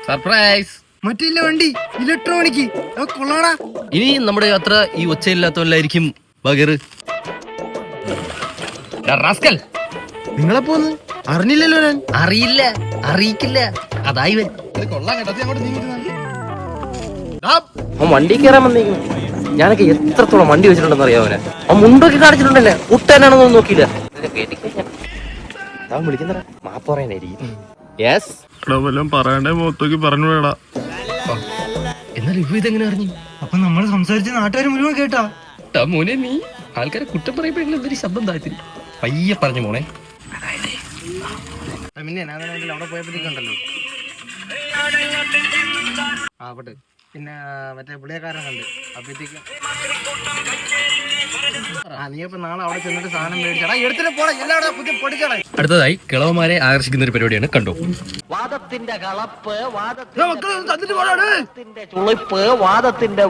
Surprise. മറ്റില്ല വണ്ടി electronic കൊള്ളാടാ. ഇനി നമ്മുടെ യാത്ര ഈ ഒച്ചയില്ലാത്തവല്ലായിരിക്കും. ബഗർ റാസ്കൽ, നിങ്ങളെ പോന്ന് അറിഞ്ഞില്ലല്ലോ ഞാൻ. അറിയില്ല, അറിയിക്കില്ല. അതായി അവൻ വണ്ടി കയറാൻ വന്നേക്കും. ഞാനൊക്കെ എത്രത്തോളം വണ്ടി വെച്ചിട്ടുണ്ടെന്ന് അറിയാവനെ. അവൻ മുണ്ടൊക്കെ കാണിച്ചിട്ടുണ്ടല്ലേ, കുട്ടാനാണെന്നൊന്നും നോക്കിയില്ല. വിളിക്കുന്ന മാപ്പ് പറയാനായിരിക്കും. പറയണ്ടേ മുഖത്തേക്ക് പറഞ്ഞു വേടാ. എന്നാൽ ഇവ ഇതെങ്ങനെ അറിഞ്ഞു? അപ്പൊ നമ്മൾ സംസാരിച്ച നാട്ടുകാർ മുഴുവൻ കേട്ടാ. മോനെ, നീ ആൾക്കാരെ കുറ്റം പറയുമ്പോഴെങ്കിലും എന്തൊരു ശബ്ദം താഴ്ത്തി പയ്യെ പറഞ്ഞു മോനെ. പിന്നെ അവിടെ പോയപ്പോഴത്തേക്കുണ്ടല്ലോ ആവട്ടെ. പിന്നെ മറ്റേ പുള്ളിയക്കാരൻ കണ്ട് അപ്പഴത്തേക്ക് നീയപ്പോ നാളെ അവിടെ ചെന്നിട്ട് സാധനം മേടിച്ചാടാ, എടുത്തിട്ട് പോടാ, എല്ലാവരും പുതിയ പൊടിച്ചാടാ. അടുത്തതായി കിളവന്മാരെ ആകർഷിക്കുന്ന ഒരു പരിപാടിയാണ്. കണ്ടോ, വാദത്തിന്റെ കളപ്പ്, വാദത്തിന്റെ തന്നിട്ട് പോടാ. ചുളിപ്പ്, വാദത്തിന്റെ